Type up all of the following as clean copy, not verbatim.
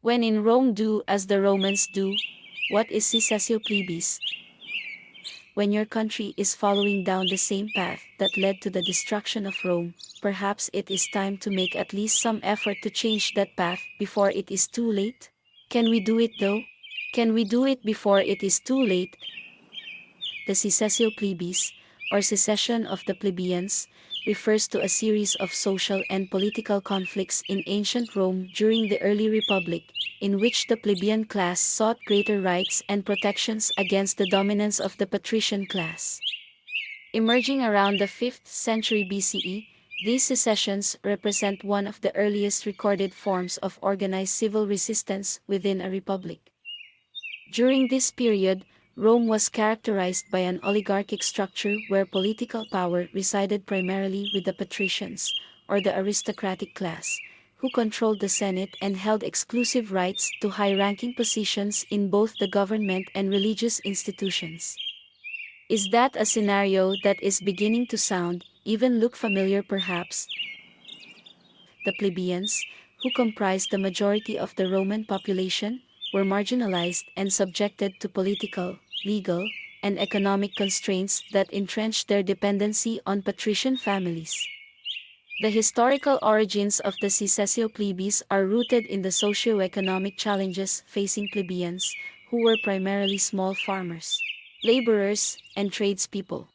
When in Rome, do as the Romans do. What is Secessio Plebis? When your country is following down the same path that led to the destruction of Rome, perhaps it is time to make at least some effort to change that path before it is too late? Can we do it though? Can we do it before it is too late? The Secessio Plebis, or secession of the plebeians, refers to a series of social and political conflicts in ancient Rome during the early Republic, in which the plebeian class sought greater rights and protections against the dominance of the patrician class. Emerging around the 5th century BCE, these secessions represent one of the earliest recorded forms of organized civil resistance within a republic. During this period, Rome was characterized by an oligarchic structure where political power resided primarily with the patricians, or the aristocratic class, who controlled the Senate and held exclusive rights to high-ranking positions in both the government and religious institutions. Is that a scenario that is beginning to sound, even look familiar perhaps? The plebeians, who comprised the majority of the Roman population, were marginalized and subjected to political, legal, and economic constraints that entrenched their dependency on patrician families. The historical origins of the Secessio Plebis are rooted in the socio-economic challenges facing plebeians, who were primarily small farmers, laborers, and tradespeople.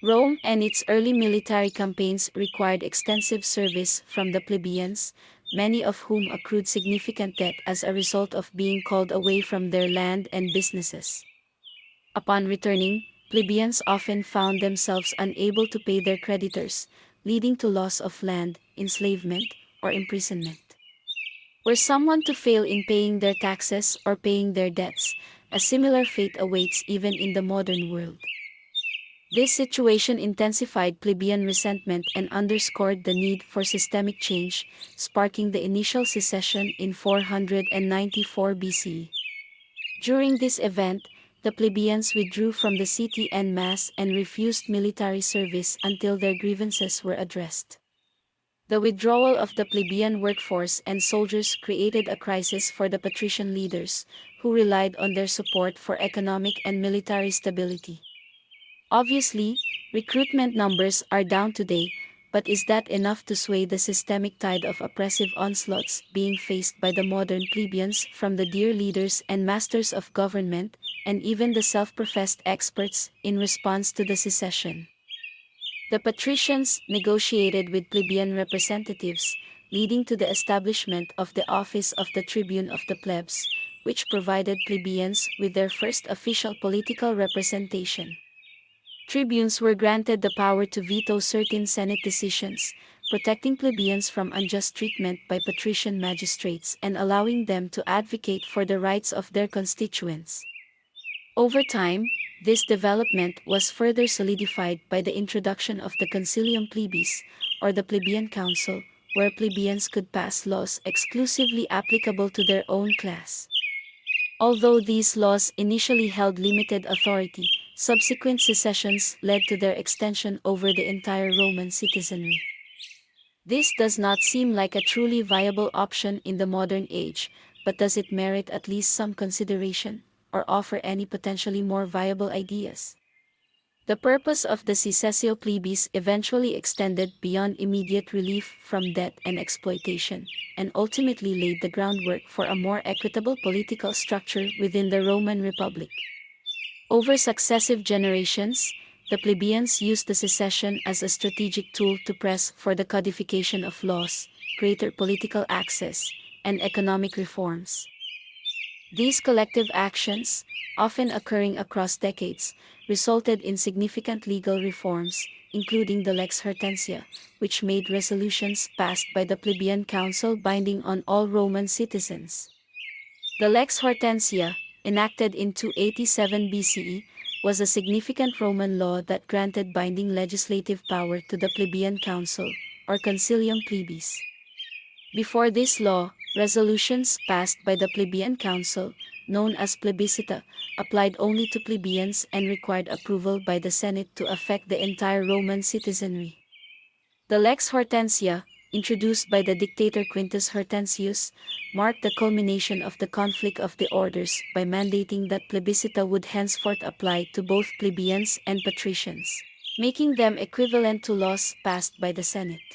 Rome and its early military campaigns required extensive service from the plebeians, many of whom accrued significant debt as a result of being called away from their land and businesses. Upon returning, plebeians often found themselves unable to pay their creditors, leading to loss of land, enslavement, or imprisonment. Were someone to fail in paying their taxes or paying their debts, a similar fate awaits even in the modern world. This situation intensified plebeian resentment and underscored the need for systemic change, sparking the initial secession in 494 BC. During this event, the plebeians withdrew from the city en masse and refused military service until their grievances were addressed. The withdrawal of the plebeian workforce and soldiers created a crisis for the patrician leaders, who relied on their support for economic and military stability. Obviously, recruitment numbers are down today, but is that enough to sway the systemic tide of oppressive onslaughts being faced by the modern plebeians from the dear leaders and masters of government, and even the self-professed experts, in response to the secession? The patricians negotiated with plebeian representatives, leading to the establishment of the office of the tribune of the plebs, which provided plebeians with their first official political representation. Tribunes were granted the power to veto certain Senate decisions, protecting plebeians from unjust treatment by patrician magistrates and allowing them to advocate for the rights of their constituents. Over time, this development was further solidified by the introduction of the Concilium Plebis, or the plebeian council, where plebeians could pass laws exclusively applicable to their own class. Although these laws initially held limited authority, subsequent secessions led to their extension over the entire Roman citizenry. This does not seem like a truly viable option in the modern age, but does it merit at least some consideration, or offer any potentially more viable ideas? The purpose of the Secessio Plebis eventually extended beyond immediate relief from debt and exploitation, and ultimately laid the groundwork for a more equitable political structure within the Roman Republic. Over successive generations, the plebeians used the secession as a strategic tool to press for the codification of laws, greater political access, and economic reforms. These collective actions, often occurring across decades, resulted in significant legal reforms, including the Lex Hortensia, which made resolutions passed by the plebeian council binding on all Roman citizens. The Lex Hortensia, enacted in 287 BCE, was a significant Roman law that granted binding legislative power to the plebeian council, or Concilium Plebis. Before this law, resolutions passed by the plebeian council, known as plebiscita, applied only to plebeians and required approval by the Senate to affect the entire Roman citizenry. The Lex Hortensia, introduced by the dictator Quintus Hortensius, marked the culmination of the conflict of the orders by mandating that plebiscita would henceforth apply to both plebeians and patricians, making them equivalent to laws passed by the Senate.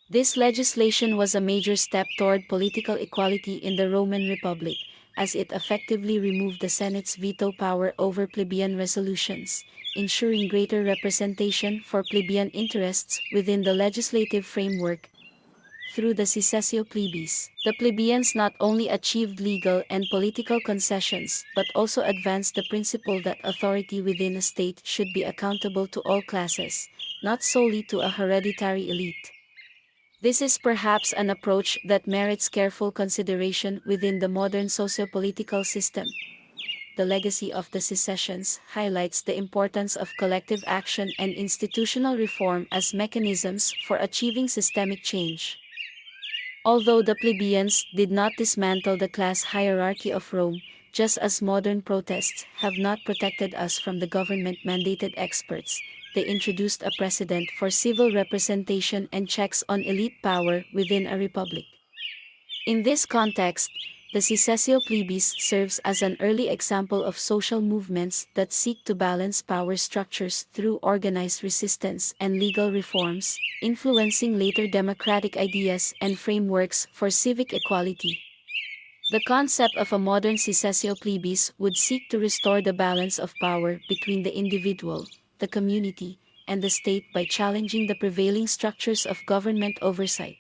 This legislation was a major step toward political equality in the Roman Republic, as it effectively removed the Senate's veto power over plebeian resolutions, ensuring greater representation for plebeian interests within the legislative framework. Through the Secessio Plebis, the plebeians not only achieved legal and political concessions but also advanced the principle that authority within a state should be accountable to all classes, not solely to a hereditary elite. This is perhaps an approach that merits careful consideration within the modern socio-political system. The legacy of the secessions highlights the importance of collective action and institutional reform as mechanisms for achieving systemic change. Although the plebeians did not dismantle the class hierarchy of Rome, just as modern protests have not protected us from the government-mandated experts, they introduced a precedent for civil representation and checks on elite power within a republic. In this context, the Secessio Plebis serves as an early example of social movements that seek to balance power structures through organized resistance and legal reforms, influencing later democratic ideas and frameworks for civic equality. The concept of a modern Secessio Plebis would seek to restore the balance of power between the individual, the community, and the state by challenging the prevailing structures of government oversight.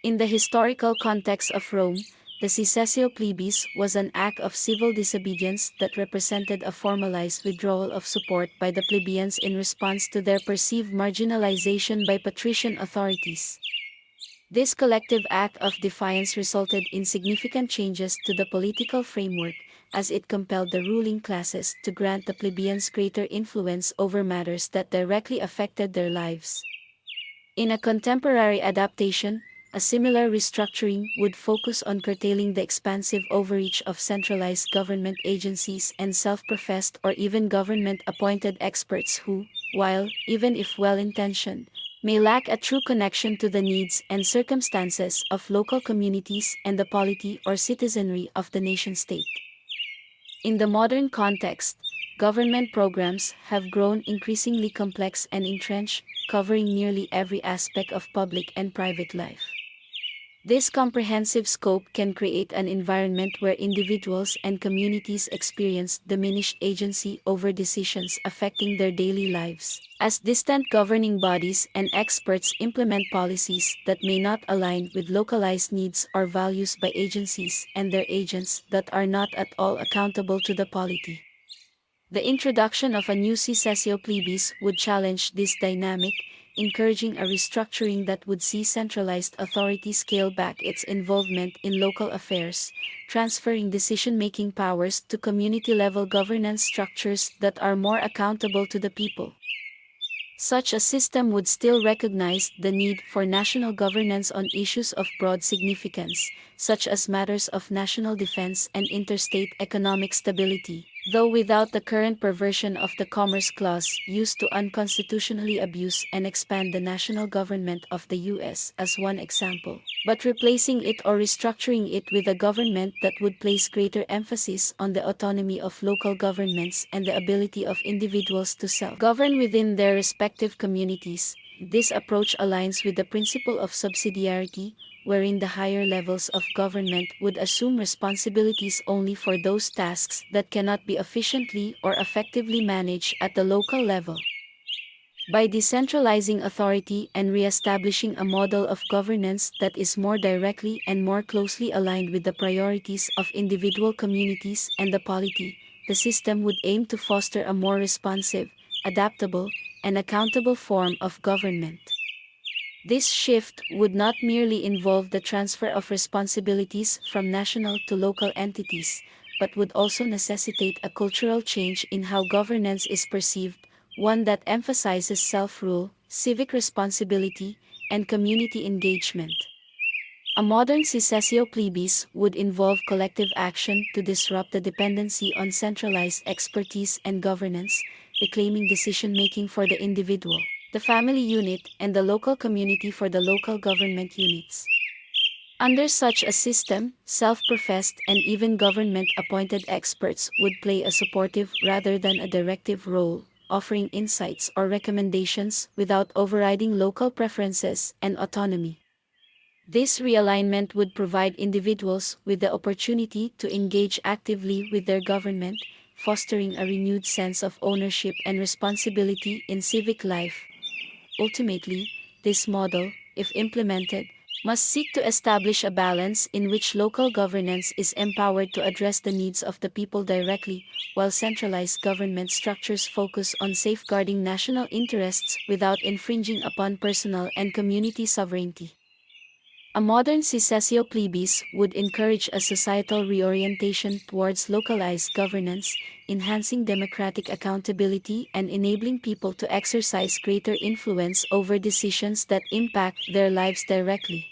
In the historical context of Rome, the Secessio Plebis was an act of civil disobedience that represented a formalized withdrawal of support by the plebeians in response to their perceived marginalization by patrician authorities. This collective act of defiance resulted in significant changes to the political framework, as it compelled the ruling classes to grant the plebeians greater influence over matters that directly affected their lives. In a contemporary adaptation, a similar restructuring would focus on curtailing the expansive overreach of centralized government agencies and self-professed or even government-appointed experts who, while, even if well-intentioned, may lack a true connection to the needs and circumstances of local communities and the polity or citizenry of the nation-state. In the modern context, government programs have grown increasingly complex and entrenched, covering nearly every aspect of public and private life. This comprehensive scope can create an environment where individuals and communities experience diminished agency over decisions affecting their daily lives, as distant governing bodies and experts implement policies that may not align with localized needs or values by agencies and their agents that are not at all accountable to the polity. The introduction of a new Secessio Plebis would challenge this dynamic, encouraging a restructuring that would see centralized authority scale back its involvement in local affairs, transferring decision-making powers to community-level governance structures that are more accountable to the people. Such a system would still recognize the need for national governance on issues of broad significance, such as matters of national defense and interstate economic stability, though without the current perversion of the Commerce Clause used to unconstitutionally abuse and expand the national government of the U.S. as one example, but replacing it or restructuring it with a government that would place greater emphasis on the autonomy of local governments and the ability of individuals to self-govern within their respective communities. This approach aligns with the principle of subsidiarity, wherein the higher levels of government would assume responsibilities only for those tasks that cannot be efficiently or effectively managed at the local level. By decentralizing authority and re-establishing a model of governance that is more directly and more closely aligned with the priorities of individual communities and the polity, the system would aim to foster a more responsive, adaptable, and accountable form of government. This shift would not merely involve the transfer of responsibilities from national to local entities, but would also necessitate a cultural change in how governance is perceived, one that emphasizes self-rule, civic responsibility, and community engagement. A modern Secessio Plebis would involve collective action to disrupt the dependency on centralized expertise and governance, reclaiming decision-making for the individual. the family unit, and the local community for the local government units. Under such a system, self-professed and even government-appointed experts would play a supportive rather than a directive role, offering insights or recommendations without overriding local preferences and autonomy. This realignment would provide individuals with the opportunity to engage actively with their government, fostering a renewed sense of ownership and responsibility in civic life. Ultimately, this model, if implemented, must seek to establish a balance in which local governance is empowered to address the needs of the people directly, while centralized government structures focus on safeguarding national interests without infringing upon personal and community sovereignty. A modern Secessio Plebis would encourage a societal reorientation towards localized governance, enhancing democratic accountability and enabling people to exercise greater influence over decisions that impact their lives directly.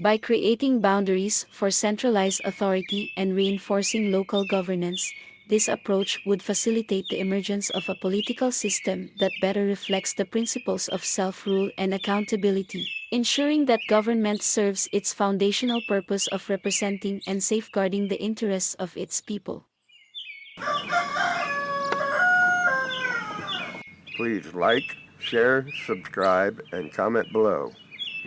By creating boundaries for centralized authority and reinforcing local governance, this approach would facilitate the emergence of a political system that better reflects the principles of self-rule and accountability, ensuring that government serves its foundational purpose of representing and safeguarding the interests of its people. Please like, share, subscribe, and comment below.